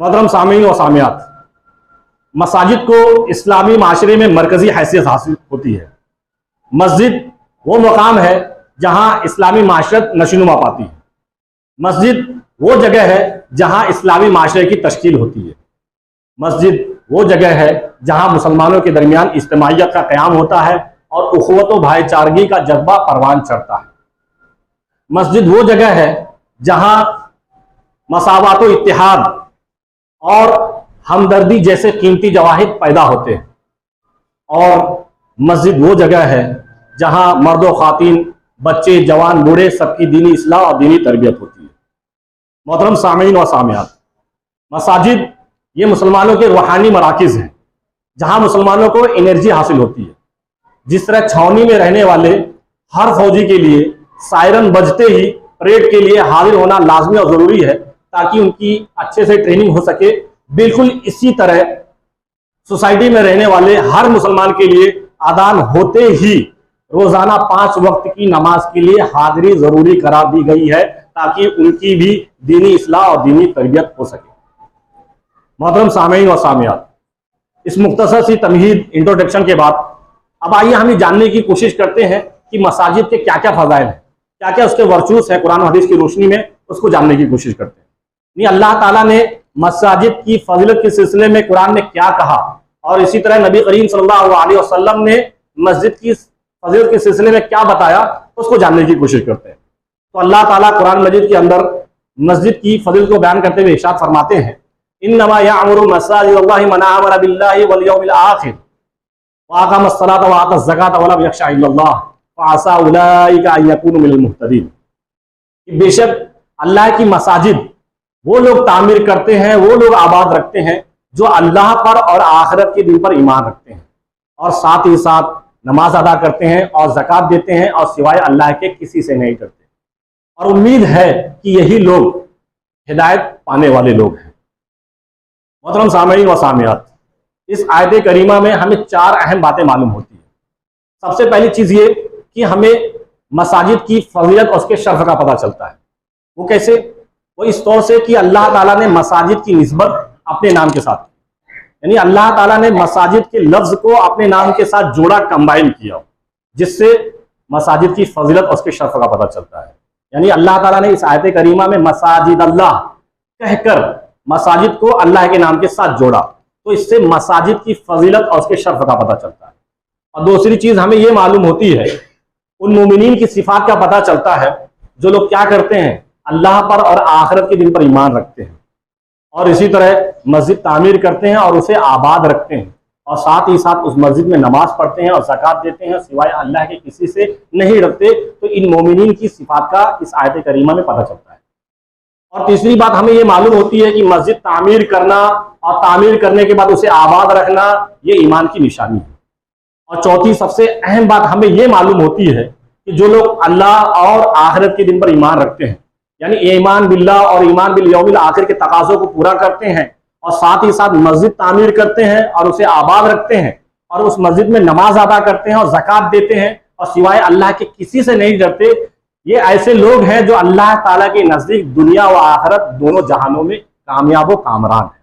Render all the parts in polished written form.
मोहतरम सामीन व सामियात, मसाजिद को इस्लामी माशरे में मरकजी हैसियत हासिल होती है। मस्जिद वो मकाम है जहाँ इस्लामी माशरत नशोनुमा पाती है। मस्जिद वो जगह है जहाँ इस्लामी माशरे की तश्कील होती है। मस्जिद वो जगह है जहाँ मुसलमानों के दरमियान इज्तिमाइयत का क़याम होता है और उख़्वत व भाईचारगी का जज्बा परवान चढ़ता है। मस्जिद वो जगह है जहाँ मसावात व इत्तिहाद और हमदर्दी जैसे कीमती जवाहिर पैदा होते हैं। और मस्जिद वो जगह है जहाँ मर्द व ख़ातीन, बच्चे, जवान, बूढ़े सबकी दीनी इस्लाह और दीनी तरबियत होती है। मोहतरम सामीन व सामियात, मसाजिद ये मुसलमानों के रूहानी मराकिज़ हैं जहाँ मुसलमानों को एनर्जी हासिल होती है। जिस तरह छावनी में रहने वाले हर फौजी के लिए सायरन बजते ही परेड के लिए हाजिर होना लाजमी और ज़रूरी है ताकि उनकी अच्छे से ट्रेनिंग हो सके, बिल्कुल इसी तरह सोसाइटी में रहने वाले हर मुसलमान के लिए अजान होते ही रोजाना 5 वक्त की नमाज के लिए हाजिरी जरूरी करार दी गई है ताकि उनकी भी दीनी इस्लाह और दीनी तरबियत हो सके। मोहतरम सामीन व सामियात, इस मुख्तसर सी तमहीद इंट्रोडक्शन के बाद अब आइए हम ये जानने की कोशिश करते हैं कि मसाजिद के क्या क्या फ़ज़ाइल हैं, क्या क्या उसके वर्चूस हैं कुरान और हदीस की रोशनी में, उसको जानने की कोशिश करते हैं। नहीं, अल्लाह ताला ने मसाजिद की फजीलत के सिलसिले में कुरान में क्या कहा और इसी तरह नबी करीम सल्लल्लाहु अलैहि वसल्लम ने मस्जिद की फजीलत के सिलसिले में क्या बताया, उसको जानने की कोशिश करते हैं। तो अल्लाह ताला कुरान मजीद के अंदर मस्जिद की फजीलत को बयान करते हुए इरशाद फरमाते हैं, इन्नमा यअमुरु मसाजिदल्लाहि मन आमन बिल्लाहि वल यौमिल आखिर व अक़ामस्सलाता व आतज़्ज़काता व लम यख़शा इल्लल्लाह फ़असा उलाइका अन यकूनु मिनल मुहतदीन। बेशक अल्लाह की मसाजिद वो लोग तामीर करते हैं, वो लोग आबाद रखते हैं जो अल्लाह पर और आखिरत के दिन पर ईमान रखते हैं और साथ ही साथ नमाज अदा करते हैं और ज़कात देते हैं और सिवाय अल्लाह के किसी से नहीं करते। और उम्मीद है कि यही लोग हिदायत पाने वाले लोग हैं। मोहतरम सामीन व सामियात, इस आयत करीमा में हमें 4 अहम बातें मालूम होती हैं। सबसे पहली चीज़ ये कि हमें मसाजिद की फजीलत और उसके शर्फ का पता चलता है। वो कैसे? वो इस तौर से कि अल्लाह ताला ने मसाजिद की निस्बत अपने नाम के साथ, यानी अल्लाह ताला ने मसाजिद के लफ्ज़ को अपने नाम के साथ जोड़ा, कंबाइन किया, जिससे मसाजिद की फजीलत और उसके शर्फ का पता चलता है। यानी अल्लाह ताला ने इस आयत करीमा में मसाजिद अल्लाह कहकर मसाजिद को अल्लाह के नाम के साथ जोड़ा, तो इससे मसाजिद की फजीलत और उसके शर्फ का पता चलता है। और दूसरी चीज़ हमें ये मालूम होती है, उन मोमिनीन की सिफात का पता चलता है जो लोग क्या करते हैं, अल्लाह पर और आखिरत के दिन पर ईमान रखते हैं और इसी तरह मस्जिद तामीर करते हैं और उसे आबाद रखते हैं और साथ ही साथ उस मस्जिद में नमाज पढ़ते हैं और ज़कात देते हैं, सिवाय अल्लाह के किसी से नहीं रखते। तो इन मोमिनीन की सिफात का इस आयत करीमा में पता चलता है। और तीसरी बात हमें ये मालूम होती है कि मस्जिद तामीर करना और तामीर करने के बाद उसे आबाद रखना ये ईमान की निशानी है। और चौथी सबसे अहम बात हमें ये मालूम होती है कि जो लोग अल्लाह और आखिरत के दिन पर ईमान रखते हैं, यानी ईमान बिल्लाह और ईमान बिल यौमिल आखिर के तकाज़ों को पूरा करते हैं और साथ ही साथ मस्जिद तामीर करते हैं और उसे आबाद रखते हैं और उस मस्जिद में नमाज अदा करते हैं और ज़कात देते हैं और सिवाय अल्लाह के किसी से नहीं डरते, ये ऐसे लोग हैं जो अल्लाह ताला के नज़दीक दुनिया व आखिरत दोनों जहानों में कामयाब व कामरान है।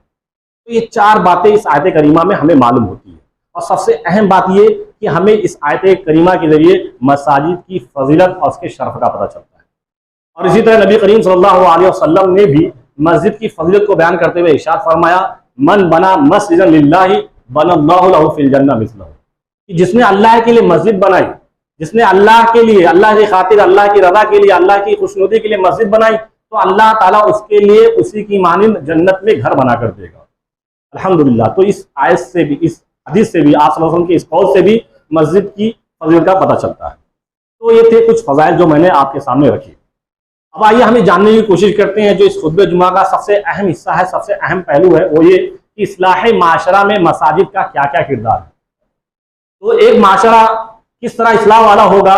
तो ये 4 बातें इस आयत करीमा में हमें मालूम होती है। और सबसे अहम बात ये कि हमें इस आयत करीमा के जरिए मसाजिद की फजीलत और उसके शर्फ का पता चलता है। और इसी तरह नबी करीम सल्लल्लाहु अलैहि वसल्लम ने भी मस्जिद की फजीलत को बयान करते हुए इरशाद फरमाया, मन बना मस्जिदन लिल्लाहि बनल्लाहु लहु फिल जन्नह मिसलहु, कि जिसने अल्लाह के लिए मस्जिद बनाई, जिसने अल्लाह के लिए, अल्लाह की खातिर, अल्लाह की रज़ा के लिए, अल्लाह की खुशनुदी के लिए मस्जिद बनाई, तो अल्लाह ताला उसके लिए उसी की मानिंद जन्नत में घर बना कर देगा। अल्हम्दुलिल्लाह। तो इस आयत से भी, इस हदीस से भी, आप सल्लल्लाहु अलैहि वसल्लम के इस कौल से भी मस्जिद की फजीलत का पता चलता है। तो ये थे कुछ फज़ाइल जो मैंने आपके सामने रखे। अब आइए हमें जानने की कोशिश करते हैं जो इस खुतबे जुमा का सबसे अहम हिस्सा है, सबसे अहम पहलू है, वो ये कि इस्लाह माशरा में मसाजिद का क्या क्या किरदार है। तो एक माशरा किस तरह इस्लाह वाला होगा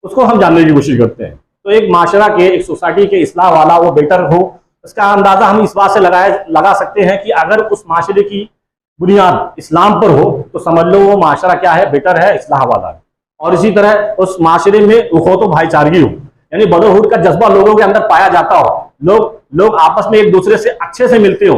उसको हम जानने की कोशिश करते हैं। तो एक माशरा के, एक सोसाइटी के इस्लाह वाला वो बेटर हो, इसका अंदाज़ा हम इस बात से लगा सकते हैं कि अगर उस माशरे की बुनियाद इस्लाम पर हो तो समझ लो वो माशरा क्या है, बेटर है, इस्लाह वाला है। और इसी तरह उस माशरे में उखवत व भाईचारगी हो, यानी ब्रदरहुड का जज्बा लोगों के अंदर पाया जाता हो, लोग आपस में एक दूसरे से अच्छे से मिलते हो,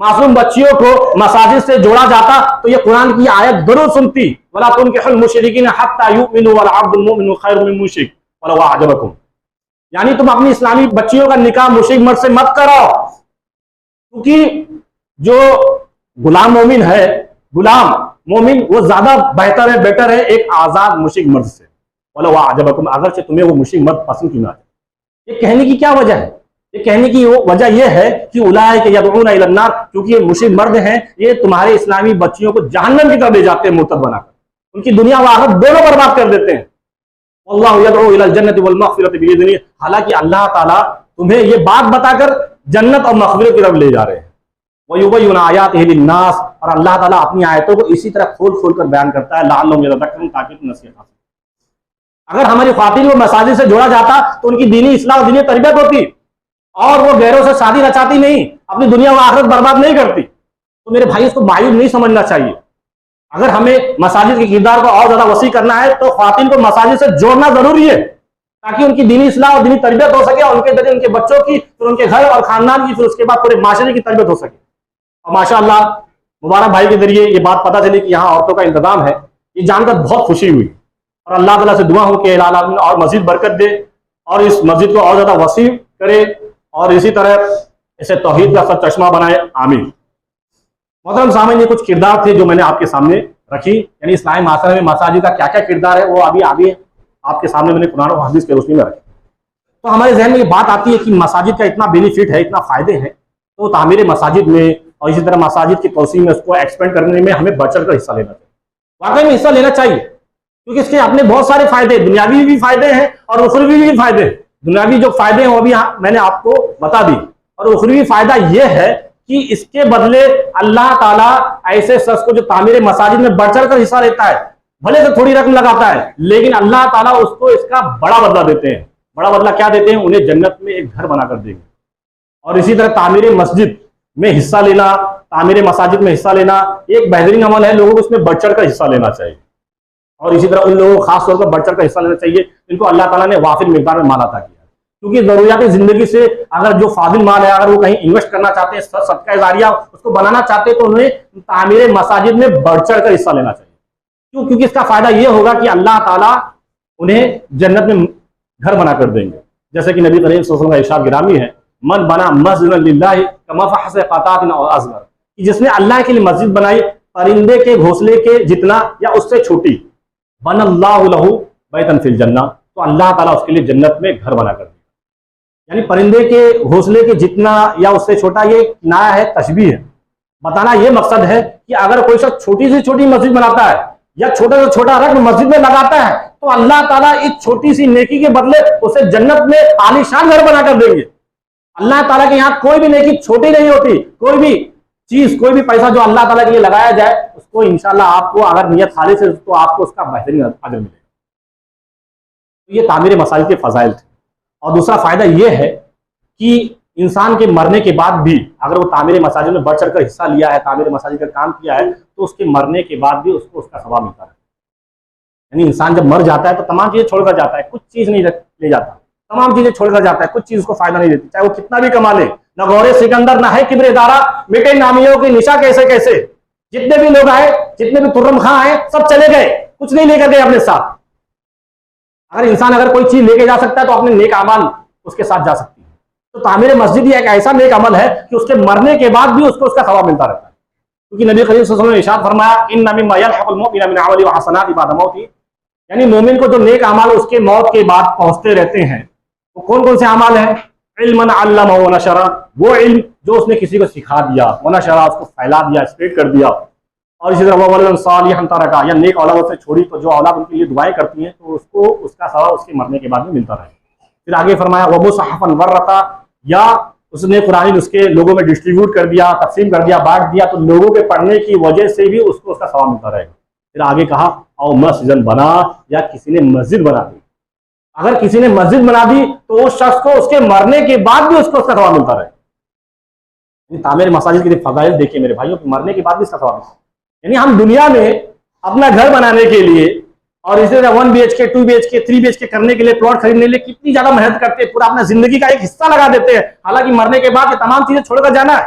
मासूम बच्चियों को मसाजिद से जोड़ा जाता तो ये कुरान की आयत जरूर सुनती, वला तुनकिहुल मुशरिकीन हत्ता युमिनु वल अब्दुल मुमिनु खैरुम मिन मुशरिक वलौ अअजबकुम। यानी तुम अपनी इस्लामी बच्चियों का निकाह मुशरिक मर्द से मत करो, क्योंकि जो गुलाम मोमिन है, गुलाम मोमिन वो ज्यादा बेहतर है, बेटर है एक आजाद मुशरिक मर्द से। वलौ अअजबकुम, अगर से तुम्हें वो मुशरिक मर्द पसंद क्यों ना आए। ये कहने की क्या वजह है? ये कहने की वो वजह यह है कि उलाइक यदऊना इलन नार, क्योंकि ये मुशरिक मर्द हैं, ये तुम्हारे इस्लामी बच्चियों को जहन्नम की तरफ ले जाते हैं मुर्तद बनाकर, उनकी दुनिया व आखिरत दोनों बर्बाद कर देते हैं। वल्लाहु यदऊ इलल जन्नति वल मग़फ़िरति बिइज़्निही, हालांकि अल्लाह ताला तुम्हें ये बात बताकर जन्नत और मग़फ़िरत की तरफ ले जा रहे हैं। वयुबय्यिनु आयातिही लिन्नास, और अल्लाह ताला अपनी आयतों को इसी तरह खोल खोल कर बयान करता है, लअल्लहुम यतज़क्करून, ताकि तुम नसीहत हासिल। अगर हमारी ख़वातीन को मसाजिद से जोड़ा जाता तो उनकी दीनी इस्लाह, दीनी तरबियत होती, और वो गैरों से शादी रचाती नहीं, अपनी दुनिया व आखिरत बर्बाद नहीं करती। तो मेरे भाई इसको मायूब नहीं समझना चाहिए। अगर हमें मसाजिद के किरदार को और ज्यादा वसी करना है तो ख्वातीन को मसाजिद से जोड़ना जरूरी है, ताकि उनकी दीनी इस्लाह और दीनी तरबियत हो सके, और उनके जरिए उनके बच्चों की, फिर उनके घर और खानदान की, फिर उसके बाद पूरे माशरे की तरबियत हो सके। और माशाअल्लाह मुबारक भाई के जरिए ये बात पता चली कि यहाँ औरतों का इंतजाम है, ये जानकर बहुत खुशी हुई। और अल्लाह ताला से दुआ हो कि इलाही आलमीन और मजीद बरकत दे और इस मस्जिद को और ज्यादा वसी करे, और इसी तरह इसे तौहीद का सब चश्मा बनाए, आमीन। मोहतरम सामने ये कुछ किरदार थे जो मैंने आपके सामने रखी, यानी इस्लामी माशरे में मसाजिद का क्या क्या किरदार है वो अभी आगे आपके सामने मैंने कुरान और हदीस के रोशनी में रखी। तो हमारे जहन में ये बात आती है कि मसाजिद का इतना बेनिफिट है, इतना फायदे हैं, तो तामीर मसाजिद में और इसी तरह मसाजिद की तोसी में, उसको एक्सपेंड करने में हमें बढ़ चढ़ कर हिस्सा लेना चाहिए। वाकई में हिस्सा लेना चाहिए, क्योंकि इसके अपने बहुत सारे फायदे, दुनियावी भी फायदे हैं और उखरवी भी फायदे हैं। दुनियावी जो फायदे हैं वो भी मैंने आपको बता दी, और उखरवी फायदा यह है कि इसके बदले अल्लाह ताला ऐसे शख्स को जो तामीर मसाजिद में बढ़ चढ़ कर हिस्सा लेता है, भले से थोड़ी रकम लगाता है, लेकिन अल्लाह ताला उसको इसका बड़ा बदला देते हैं। बड़ा बदला क्या देते हैं? उन्हें जन्नत में एक घर बना कर देंगे। और इसी तरह तामीर मस्जिद में हिस्सा लेना, तामीर मसाजिद में हिस्सा लेना एक बेहतरीन अमल है, लोगों को इसमें बढ़ चढ़ कर हिस्सा लेना चाहिए। और इसी तरह उन लोगों को खास तौर पर बढ़ चढ़ कर हिस्सा लेना चाहिए जिनको अल्लाह ताला ने वाफिर मिकदार में माल अता किया है, क्योंकि जरूरियात जिंदगी से अगर जो फाजिल माल है, अगर वो कहीं इन्वेस्ट करना चाहते हैं, सदका जारिया उसको बनाना चाहते हैं, तो उन्हें तामीर मसाजिद में बढ़ चढ़ कर हिस्सा लेना चाहिए। क्यों? क्योंकि इसका फायदा ये होगा कि अल्लाह ताला उन्हें जन्नत में घर बना कर देंगे। जैसे कि नबी करीम सल्लल्लाहु अलैहि वसल्लम का इरशाद गिरामी है, मन बना मस्जिदन लिल्लाहि कमफ़हस क़तातिन और असग़र, कि जिसने अल्लाह के लिए मस्जिद बनाई परिंदे के घोंसले के जितना या उससे छोटी, बनल्लाहु लहू बैतन फिल जन्नह, तो अल्लाह ताला उसके लिए जन्नत में घर बना कर दिया। यानी परिंदे के घोंसले के जितना या उससे छोटा, ये किनाया है, तशबीह है। बताना ये मकसद है कि अगर कोई शख्स छोटी से छोटी मस्जिद बनाता है या छोटा से छोटा रकम मस्जिद में लगाता है, तो अल्लाह ताला इस छोटी सी नेकी के बदले उसे जन्नत में आलीशान घर बना कर देंगे। अल्लाह ताला के यहाँ कोई भी नेकी छोटी नहीं होती। कोई भी चीज, कोई भी पैसा जो अल्लाह ताला के लिए लगाया जाए, उसको इंशाल्लाह आपको अगर नियत खालिस है तो आपको उसका बेहतरीन अजर मिलेगा। तो ये तामीर मसाजिद के फजाइल थे। और दूसरा फायदा ये है कि इंसान के मरने के बाद भी अगर वो तामीर मसाजिद में बढ़ चढ़ कर हिस्सा लिया है, तामीर मसाजिद का काम किया है, तो उसके मरने के बाद भी उसको उसका सवाब मिलता है। यानी इंसान जब मर जाता है तो तमाम चीजें छोड़कर जाता है, कुछ चीज नहीं ले जाता, तमाम चीजें छोड़कर जाता है, कुछ चीज को फायदा नहीं देती, चाहे वो कितना भी कमा ले। न गौरे सिकंदर, न है किब्र दारा, मिटे नामियों की निशा कैसे कैसे। जितने भी लोग आए, जितने भी तुर्रम खां आए, सब चले गए, कुछ नहीं लेकर गए अपने साथ। अगर इंसान अगर कोई चीज लेके जा सकता है तो अपने नेक अमाल उसके साथ जा सकती है। तो तामीर मस्जिद ही एक ऐसा नेक अमल है कि उसके मरने के बाद भी उसको उसका सवाब मिलता रहता है। क्योंकि नबी करीम सल्लल्लाहु अलैहि वसल्लम ने इरशाद फरमाया, इन्ना मिम्मा यल्हक़ुल मुमिना मिन अमलिही व हसनातिही बअदा मौतिही, यानी मोमिन को जो नेक अमाल उसके मौत के बाद पहुंचते रहते हैं, वो कौन कौन से अमाल हैं? इल्मन अल्लमहु व नशरा, वो इल्म जो उसने किसी को सिखा दिया, व नशरा उसको फैला दिया, स्प्रेड कर दिया। और इसी तरह वलदन सालिहन तरका, या नेक औलाद उसने छोड़ी तो जो औलाद उनके लिए दुआएं करती हैं, तो उसको उसका सवाब उसके मरने के बाद में मिलता रहे। फिर आगे फरमाया व मुसहफ़न वर्रका, या उसने कुरान उसके लोगों में डिस्ट्रीब्यूट कर दिया, तकसीम कर दिया, बांट दिया, तो लोगों के पढ़ने की वजह से भी उसको उसका सवाब मिलता रहेगा। फिर आगे कहा और मस्जिद बना, या किसी ने मस्जिद बना दी। अगर किसी ने मस्जिद बना दी तो उस शख्स को उसके मरने के बाद भी उसको उसका सवाब मिलता रहे। तामीर मसाजिद के फज़ाइल देखिए मेरे भाइयों, मरने के बाद भी इसका सवाब मिलता है। यानी हम दुनिया में अपना घर बनाने के लिए और इसी तरह 1 BHK 2 BHK 3 BHK करने के लिए, प्लॉट खरीदने के लिए कितनी ज्यादा मेहनत करते हैं, पूरा अपना जिंदगी का एक हिस्सा लगा देते हैं। हालांकि मरने के बाद ये तमाम चीजें छोड़कर जाना है।